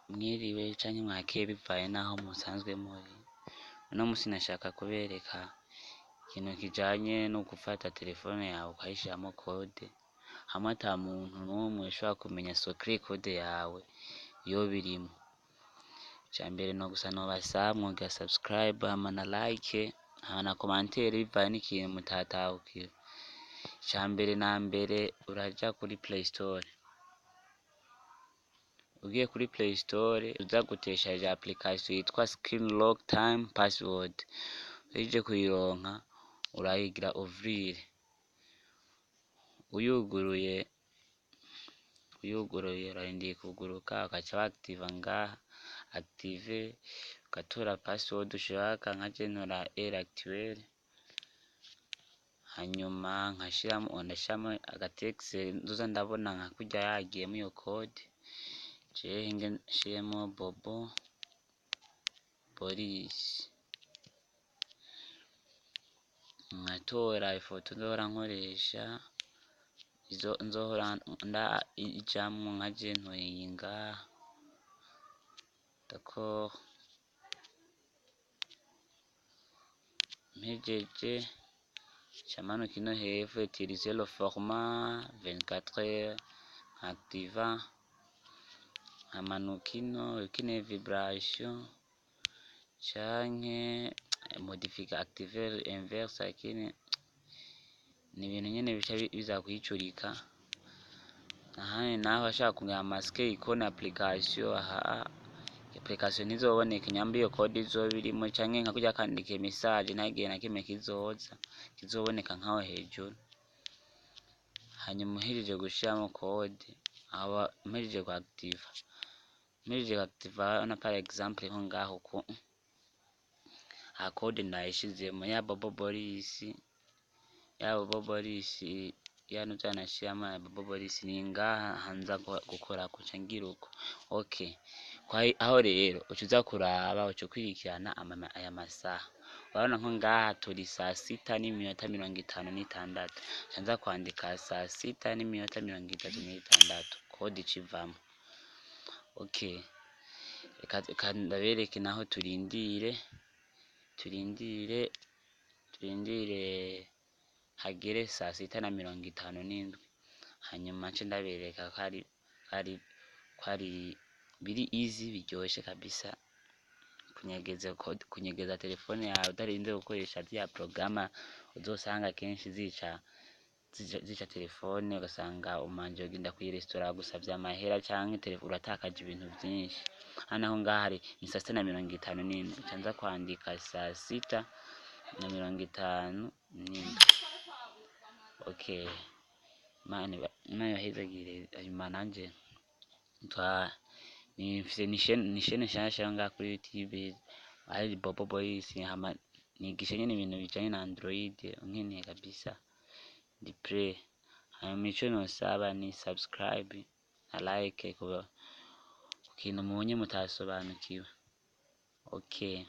Mwiriwe canke mwakeye bivaye naho musanzwe muri. Uno musi nashaka kubereka ikintu kijanye no gufata telefone yawe ukayishiramwo code, hamwe ata muntu n'umwe ashobora kumenya secret code yawe yoba irimwo. Icambere nogusa nobasaba mwogira subscribe hama na like hama na commentaire bivaye n'ikintu mutatahukiwe. Icambere na mbere uraja kuri Play Store. Ugiye kuri Play Store uza guteshaja application yitwa Screen Lock Time Password. Uje kuyironka urayigira ouvrir. Uyuguruye urarindira kuguruka ugaca activa ngaha active ugatora password ushaka nka je ntora actuelle, hanyuma ndashiramo agatexe nzoza ndabona nka kurya yagiyemo iyo code. Nshiremo Bobo Boris, nkatora ifoto nzohora nkoresha, izo nzohora ijamwo nka je ntoye iyi ngaha, d'accord. Mpejeje ncamanuka ino hepfo utiliser le format 24 heures, activa nkamanuka ino vibration canke modifier activer inverse, lakini ni ibintu nyene bica biza kwicurika. Ahandi naho ashaka kugira maske icon application, application ntizoboneka nyamba iyo code izoba irimo, canke nka kurya kandika message ntagihe na kimwe kizoboneka nkaho hejuru. Hanyuma uhejeje gushiramo code aba mpejeje kuactiva na par exemple nko ngaho ko code ndayishizemo ya Bobo Boris yanuza nashiramo ya Bobo Boris ni ngaha hanza gukora kuca ngira uko. Okay, aho rero ucuza kuraba ukwirikirana aya masaha. Urabona nko ngaha turi 6:56, canza kwandika 6:36 code icivamo. Okay, reka ndabereke naho turindire hagere 6:57, hanyuma nce ndabereka ko ari biri easy biryoshe kabisa kunyegeza telefone yawe utarinze gukoresha zya programa uzosanga kenshi zica telefone, ugasanga umanje ugenda kuri restaurant gusavya amahera canke telefone uratakaje ibintu vyinshi. Hano aho ngaha hari 6:57, canza kwandika 6:57. Okay, mane yahezagire hanyuma nanje ni shene nshasha ngaha kuri YouTube ari Bobo Boys, hama nigisha nyene ibintu bijanye na Android nkeneye kabisa di play. Hanyuma ico nosaba ni subscribe na like kuba kintu mubonye mutasobanukiwe. Okay.